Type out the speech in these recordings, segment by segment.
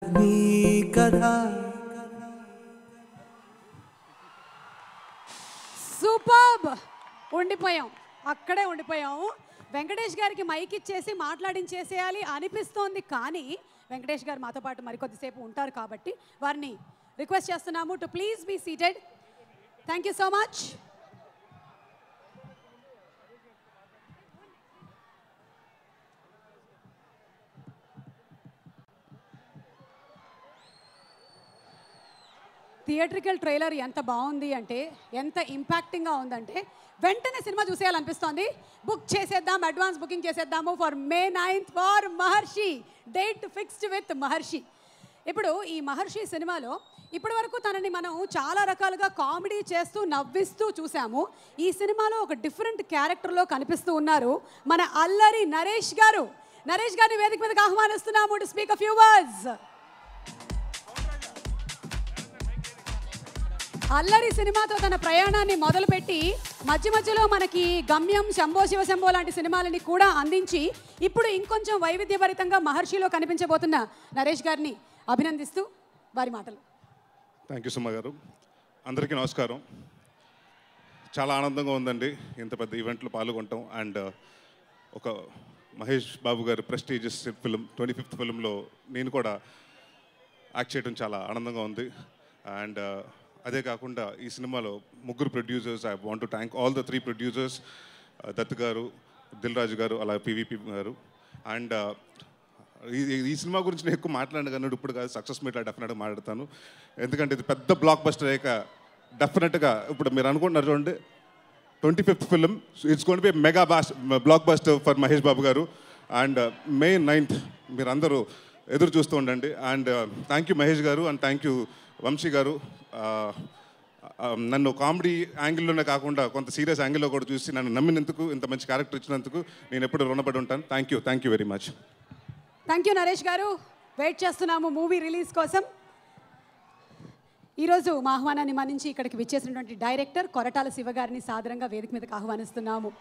నీ కథ సూపర్బ్ అక్కడే ఉండిపోయాం. వెంకటేష్ గారికి మైక్ ఇచ్చేసి మాట్లాడించేసేయాలి అనిపిస్తోంది, కానీ వెంకటేష్ గారు మాతో పాటు మరికొద్దిసేపు ఉంటారు కాబట్టి వారిని రిక్వెస్ట్ చేస్తున్నాము to please be seated. Thank you so much. Theatrical trailer ఎంత బాగుంది అంటే, ఎంత ఇంపాక్టింగ్గా ఉందంటే వెంటనే సినిమా చూసేయాలనిపిస్తోంది. బుక్ చేసేద్దాం, అడ్వాన్స్ బుకింగ్ చేసేద్దాము for May 9th for Maharshi. Date fixed with Maharshi. ఇప్పుడు ఈ మహర్షి సినిమాలో ఇప్పటి వరకు తనని మనం చాలా రకాలుగా కామెడీ చేస్తూ నవ్విస్తూ చూసాము. ఈ సినిమాలో ఒక డిఫరెంట్ క్యారెక్టర్లో కనిపిస్తూ ఉన్నారు మన అల్లరి నరేష్ గారు. నరేష్ గారిని వేదిక మీదకి ఆహ్వానిస్తున్నాము to speak a few words. Allari సినిమాతో తన ప్రయాణాన్ని మొదలుపెట్టి మధ్య మధ్యలో మనకి గమ్యం, శంభో శివ శంభో లాంటి సినిమాలని కూడా అందించి ఇప్పుడు ఇంకొంచెం వైవిధ్యభరితంగా మహర్షిలో కనిపించబోతున్న నరేష్ గారిని అభినందిస్తూ వారి మాటలు. థ్యాంక్ యూ సుమ గారు. అందరికీ నమస్కారం. చాలా ఆనందంగా ఉందండి ఇంత పెద్ద ఈవెంట్లో పాల్గొనటం. అండ్ ఒక మహేష్ బాబు గారి ప్రెస్టీజియస్ ఫిల్మ్ 25th ఫిల్మ్లో నేను కూడా యాక్ట్ చేయడం చాలా ఆనందంగా ఉంది. అండ్ అదే కాకుండా ఈ సినిమాలో ముగ్గురు producers, I want to thank all the 3 producers, Dutt గారు, దిల్ రాజు గారు, అలా పివిపి గారు. అండ్ ఈ సినిమా గురించి నేను ఎక్కువ మాట్లాడిన కానీ ఇప్పుడు కాదు, సక్సెస్ మీట్లో డెఫినెట్గా మాట్లాడతాను. ఎందుకంటే ఇది పెద్ద బ్లాక్ బస్టర్ అయ్యాక డెఫినెట్గా ఇప్పుడు మీరు అనుకుంటున్నారు చూడండి, 25th film it's going to be mega blockbuster for Mahesh Babu garu. And May 9th మీరు అందరూ ఎదురు చూస్తూ ఉండండి. అండ్ థ్యాంక్ యూ మహేష్ గారు, అండ్ థ్యాంక్ యూ వంశీ గారు. నన్ను కామెడీ యాంగిల్లోనే కాకుండా కొంత సీరియస్ యాంగిల్లో కూడా చూసి నన్ను నమ్మినందుకు, ఇంత మంచి క్యారెక్టర్ ఇచ్చినందుకు నేను ఎప్పుడు రుణపడి ఉంటాను. Thank you very much. Thank you Naresh గారు. వెయిట్ చేస్తున్నాము మూవీ రిలీజ్ కోసం. ఈరోజు మా ఆహ్వానాన్ని మన్నించి ఇక్కడికి విచ్చేసినటువంటి డైరెక్టర్ కొరటాల శివ గారిని సాదరంగా వేదిక మీదకి ఆహ్వానిస్తున్నాము.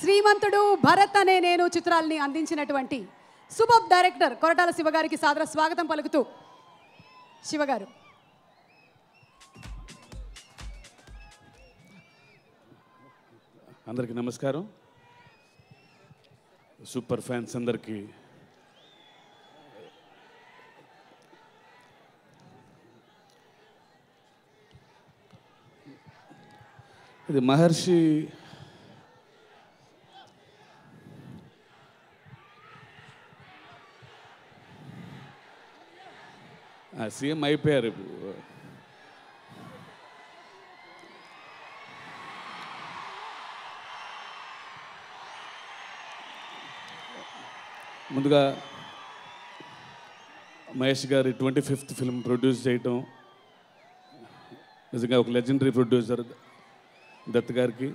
శ్రీమంతుడు, భరత్ అనే నేను చిత్రాల్ని అందించినటువంటి సూపర్ డైరెక్టర్ కొరటాల శివ గారికి సాదర స్వాగతం పలుకుతూ శివ గారు. అందరికీ నమస్కారం. సూపర్ ఫ్యాన్స్ అందరికీ ఇది మహర్షి సీఎం అయిపోయారు. ముందుగా మహేష్ గారి 25th ఫిల్మ్ ప్రొడ్యూస్ చేయటం నిజంగా ఒక లెజెండరీ ప్రొడ్యూసర్ దత్ గారికి,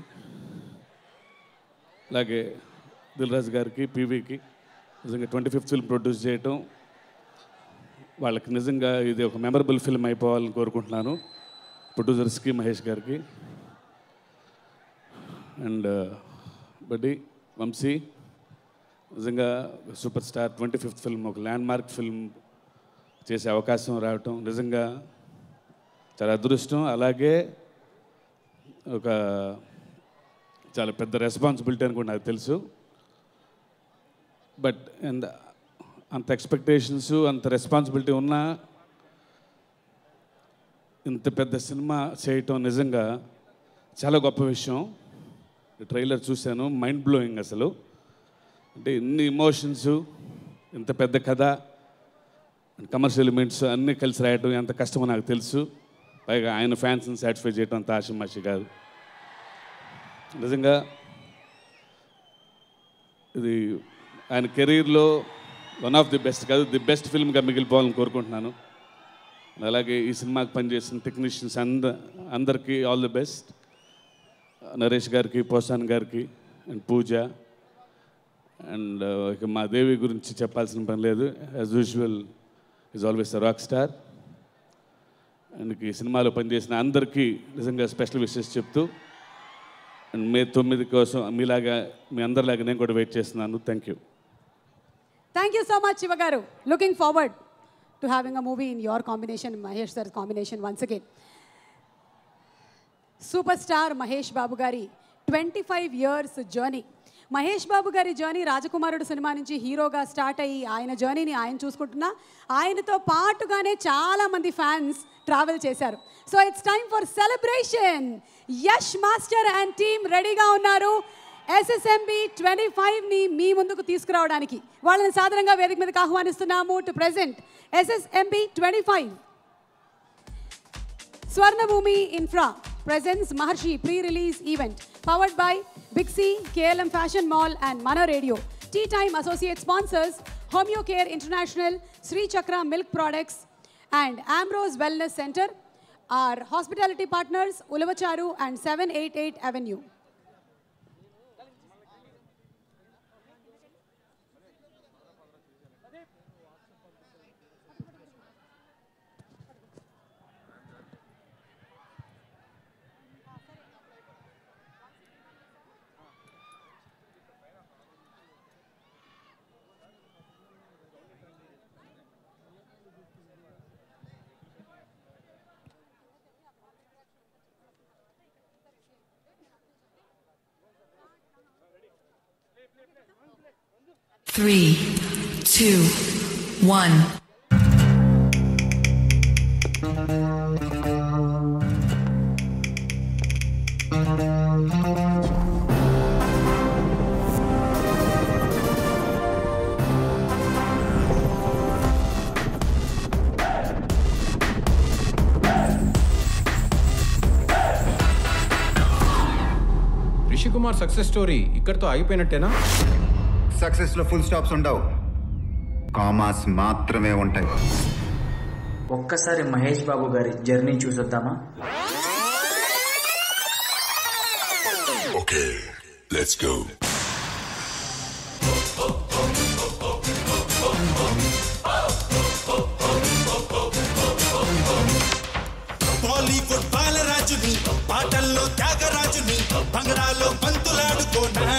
అలాగే దిల్ రాజు గారికి, పివికి నిజంగా 25th ఫిల్మ్ ప్రొడ్యూస్ చేయటం వాళ్ళకి నిజంగా ఇది ఒక మెమరబుల్ ఫిల్మ్ అయిపోవాలని కోరుకుంటున్నాను. ప్రొడ్యూసర్స్కి, మహేష్ గారికి. అండ్ బడ్డీ వంశీ నిజంగా సూపర్ స్టార్ 25th ఫిల్మ్ ఒక ల్యాండ్ మార్క్ ఫిల్మ్ చేసే అవకాశం రావటం నిజంగా చాలా అదృష్టం. అలాగే ఒక చాలా పెద్ద రెస్పాన్సిబిలిటీ అని కూడా నాకు తెలుసు. బట్ అంత ఎక్స్పెక్టేషన్స్, అంత రెస్పాన్సిబిలిటీ ఉన్నా ఇంత పెద్ద సినిమా చేయటం నిజంగా చాలా గొప్ప విషయం. ట్రైలర్ చూశాను, మైండ్ బ్లోయింగ్ అసలు. అంటే ఇన్ని ఎమోషన్స్, ఇంత పెద్ద కథ, కమర్షియల్ ఎలిమెంట్స్ అన్నీ కలిసి రాయటం ఎంత కష్టమో నాకు తెలుసు. పైగా ఆయన ఫ్యాన్స్ని సాటిస్ఫై చేయటం అంత ఆషమాషి కాదు. నిజంగా ఇది ఆయన కెరీర్లో వన్ ఆఫ్ ది బెస్ట్ కాదు, ది బెస్ట్ ఫిల్మ్గా మిగిలిపోవాలని కోరుకుంటున్నాను. అలాగే ఈ సినిమాకి పనిచేసిన టెక్నీషియన్స్ అందరికీ ఆల్ ది బెస్ట్. నరేష్ గారికి, పోసాన్ గారికి, అండ్ పూజ, అండ్ ఇక మా దేవి గురించి చెప్పాల్సిన పని లేదు. As usual is always a rock star. And ఈ సినిమాలో పనిచేసిన అందరికీ నిజంగా స్పెషల్ విషెస్ చెప్తూ, అండ్ May 9 కోసం మీలాగా, మీ అందరిలాగా నేను కూడా వెయిట్ చేస్తున్నాను. Thank you. Thank you so much Shiva garu. Looking forward to having a movie in your combination, Mahesh sir's combination once again. Superstar Mahesh Babu Gari, 25 years journey. Mahesh Babu గారి journey రాజకుమారుడు cinema నుంచి హీరోగా స్టార్ట్ అయ్యి ఆయన జర్నీని ఆయన చూసుకుంటున్నా, ఆయనతో పాటుగానే చాలామంది ఫ్యాన్స్ ట్రావెల్ చేశారు. So it's time for celebration. Yash master and team రెడీగా ఉన్నారు SSMB 25ని మీ ముందుకు తీసుకురావడానికి. వాళ్ళని సాధారణంగా వేదిక మీదకి ఆహ్వానిస్తున్నాము to present SSMB 25. Swarnabhumi Infra presents Maharshi pre-release event powered by Big C, KLM Fashion Mall and Mana Radio. Tea Time associate sponsors Homeo Care International, Sri Chakra Milk Products and Ambrose Wellness Center. Our hospitality partners Ulavacharu and 788 Avenue. Three, two, one. Rishi Kumar success story ఇక్కడితో ఆగిపోయినట్టేనా? Success లో full stops ఉండవు, commas మాత్రమే ఉంటాయి. ఒక్కసారి మహేష్ బాబు గారి journey చూసొద్దామా? Okay, let's go. Bollywood బాలరాజుని, పాటల్లో త్యాగరాజుని, బంగళాలో బంతులాడుకోనా,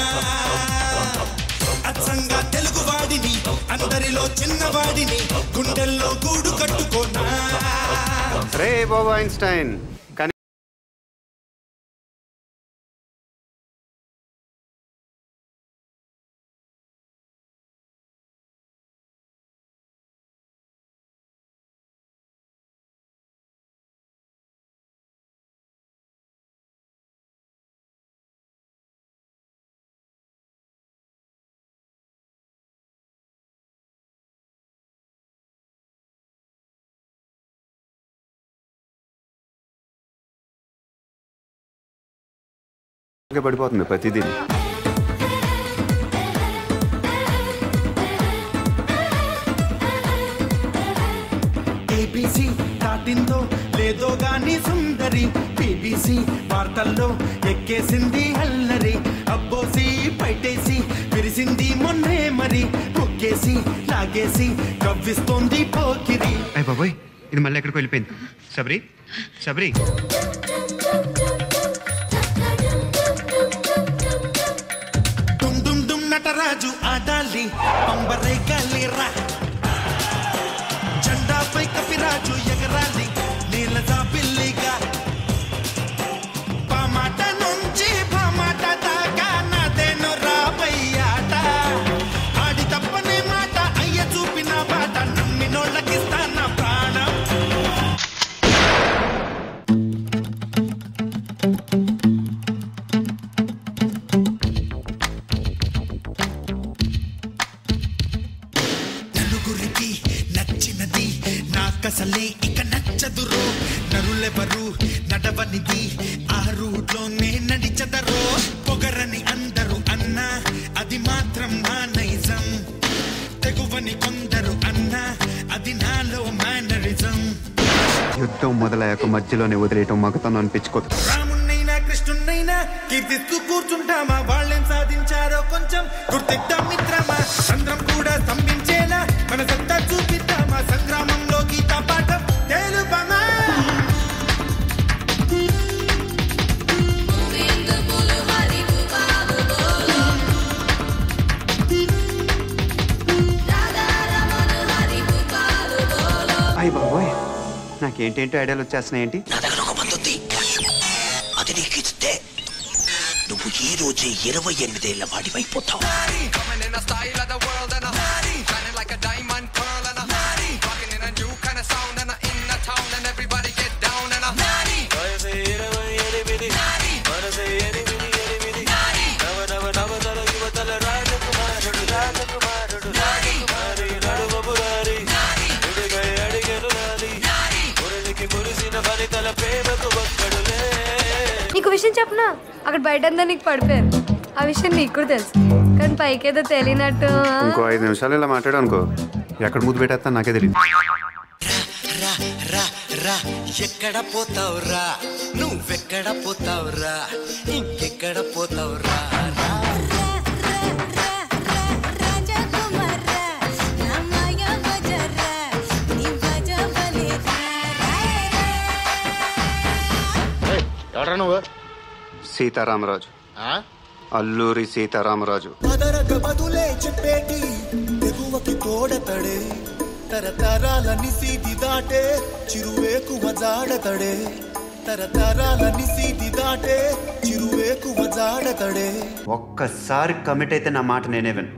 అచ్చంగా తెలుగు వాడిని, అందరిలో చిన్నవాడిని, గుండెల్లో గూడు కట్టుకోనా. రే బాబు ఐన్స్టైన్, పడిపోతుంది ప్రతిదీ. ఏబీసీ దాటిందో లేదో గాని సుందరి, బీబీసీ వార్తల్లో ఎక్కేసింది అల్లరి, అబ్బోసి పైటేసి విరిసింది మొన్నే మరి, ముక్కేసి లాగేసి కవ్విస్తోంది పోకిరి. అయ్య బాబోయ్, ఇది మళ్ళీ ఎక్కడికి వెళ్ళిపోయింది. సబ్రీ సబ్రీ, నటరాజు ఆడాలి పంబరే గాలిరా, జెండాపై కపిరాజు ఎగరాలి నీలజా పిల్లిగా, పామాట నుంచి పామాట దాకా నాదేను రాబయ్యాట, ఆడి తప్పనే మాట అయ్య చూపిన బాట, నమ్మినోళ్ళకిస్తా నా ప్రాణం. నాకసలే ఇక నచ్చదురో, నరులెవరు నడవనిది ఆ రూట్లోనే నడిచదరో, పొగరని అందరూ అన్నా అది మాత్రం నా నైజం, తెగువని కొందరు అన్నా అది నాలో మేనరిజం. యుద్ధం మొదలయ్యాక మధ్యలోనే వదిలేయటం మగతనం అనిపించుకోదు. రామున్నైనా కృష్ణున్నైనా కీర్తిస్తూ కూర్చుంటామా, వాళ్ళేం సాధించారో కొంచెం గుర్తిద్దాం మిత్రమా, సంద్రం కూడా స్తంభించేలా మన సత్తా చూపిద్దామా, సంగ్రామంలో గీతా పాఠం తెలుపమా. రాధా రమణ హరి గోపాలు బోలో బాబోయ్, నాకేంటేంటో ఐడియాలు వచ్చేస్తున్నాయి. ఏంటి? నా దగ్గర ఒక మందు ఉంది, అది నీకు ఇస్తే నువ్వు ఈ రోజే 28 ఏళ్ల వాడివైపోతావు. నీకు విషయం చెప్పనా, అక్కడ బయట అంతా నీకు పడిపోయారు. ఆ విషయం నీకు కూడా తెలుసు, కానీ పైకేదో తెలియనట్టు. ఇంకో 5 నిమిషాలు ఇలా మాట్లాడు అనుకో, ఎక్కడ ముద్దు పెట్టేస్తా నాకే తెలియదు. ఎక్కడ పోతావురా, నువ్వెక్కడ పోతావురా, ఇంకెక్కడ పోతావురా. సీతారామరాజు, అల్లూరి సీతారామరాజు. బదులే చెప్పేటి తెగువకి తోడతడే, తరతరాలని సీది దాటే చిరువేకువ జాడతడే, తరతరాలని సీది దాటే చిరువేకువ జాడతడే. ఒక్కసారి కమిట్ అయితే నా మాట నేనే విను.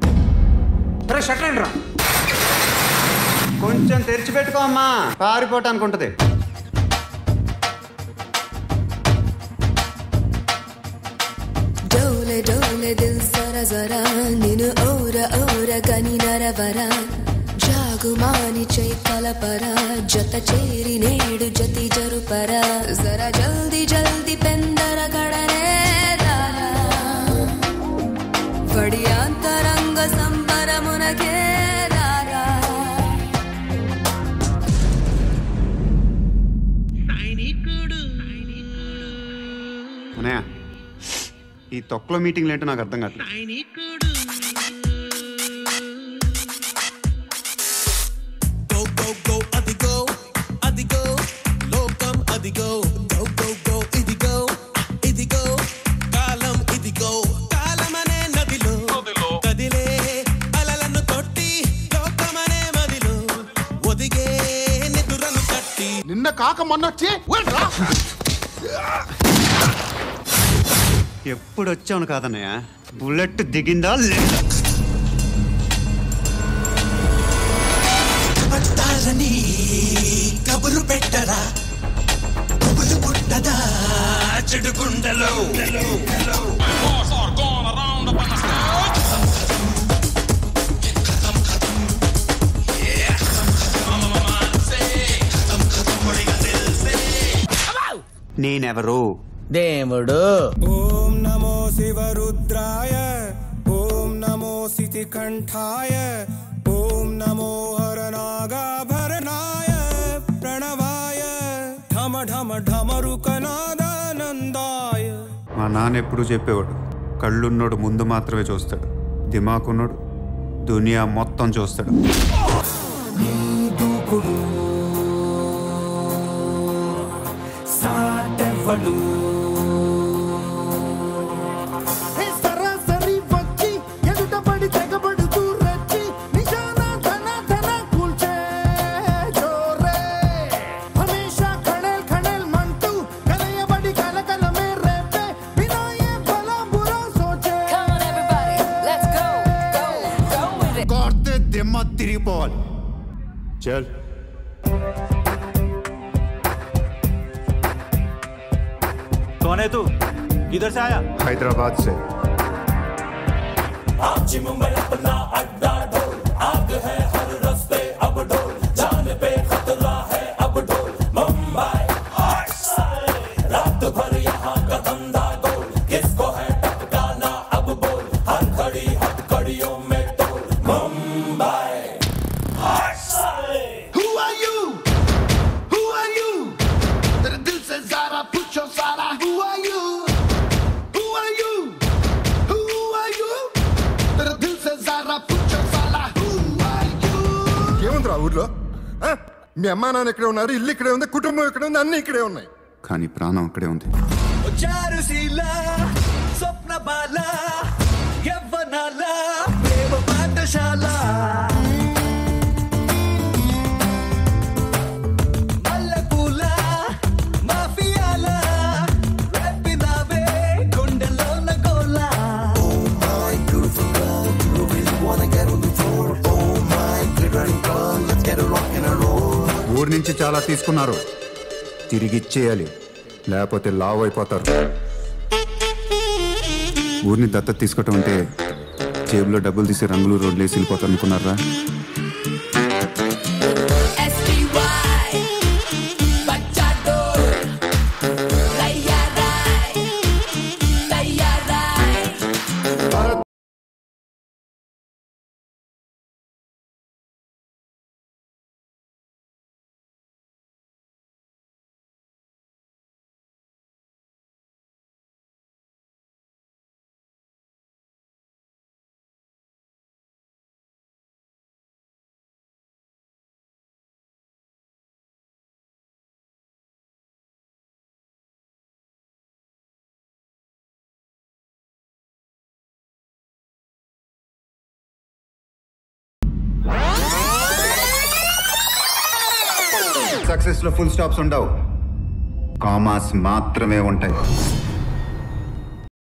కొంచెం తెరిచిపెట్టుకో అమ్మా, పారిపోవటానికి ఉంటుంది. డోలే డోలే దిల్ సరా జరా, నిన్ను ఓర ఓర గని నరవరా, జాగుమాని చై కలపరా, జత చేరి నేడు జతి జరుపరా, జరా జల్ది జల్ది పెందర గడనే దారా, వడియాంతరంగ సంబరమునకే దారా. అన్నయ్య, ఈ తొక్కలో మీటింగ్లు ఏంటో నాకు అర్థం కావట్లేదు. నిన్న కాక మొన్నొచ్చి ఎప్పుడు వచ్చావును కాదన్నయ్య, బుల్లెట్ దిగిందా లేదా? కబురు పెట్టరా, కబులు పుట్టదా చెడు గుండెలో. నేనెవరు? దేవుడు. ఓం నమో శివరుద్రాయ, ఓం నమో శితికంఠాయ, ఓం నమో హరనాగాభరణాయ ప్రణవాయ, ఢమ ఢమ ఢమరుకనాదానందాయ. మా నాన్న ఎప్పుడు చెప్పేవాడు, కళ్ళున్నోడు ముందు మాత్రమే చూస్తాడు, దిమాకున్నోడు దునియా మొత్తం చూస్తాడు. సరాసరి వచ్చి ఎదుటపడి తెగబడుతూ రచ్చి నిశానా ధన ధన కూల్చే జోరే, హమేషా ఖడేల్ ఖడేల్ మంటూ కలయబడి కలకలమే రేపే, వినాయే భలా బురా సోచే. కొడితే దిమ్మ తిరిగిపోవాలి. చల్. कौन है तू, किधर से आया? हैदराबाद से. मुंबई अपना अड्डा ढोल, आग है हर रस्ते अब ढोल, जान पे खतरा है अब ढोल, मुंबई रात भर यहाँ का धंधा गोल, किसको है टपकाना अब बोल, हर घड़ी हथकड़ियों में toll, Mumbai. Who are you? Who are you? तेरे दिल से ज़रा पूछो सारा. Who are you? Who are you? Who are you? तेरे दिल से ज़रा पूछो सारा. Who are you? ఏముందిరా ఊర్లో? మీ అమ్మా నాన్న ఇక్కడే ఉన్నారు, ఇల్లు ఇక్కడే ఉంది, కుటుంబం ఇక్కడే ఉంది, అన్ని ఇక్కడే ఉన్నాయి, కానీ ప్రాణం అక్కడే ఉంది. చారుశీల స్వప్న బాల యవ్వనాల ప్రేమ పాఠశాల. ఊరి నుంచి చాలా తీసుకున్నారు, తిరిగి ఇచ్చేయాలి, లేకపోతే లావ్ అయిపోతారు. ఊరిని దత్తత తీసుకోవటం అంటే జేబులో డబ్బులు తీసి రంగులు రోడ్లు వేసి వెళ్ళిపోతారు అనుకున్నారా? సక్సెస్లో ఫుల్ స్టాప్స్ ఉండవు, కామాస్ మాత్రమే ఉంటాయి.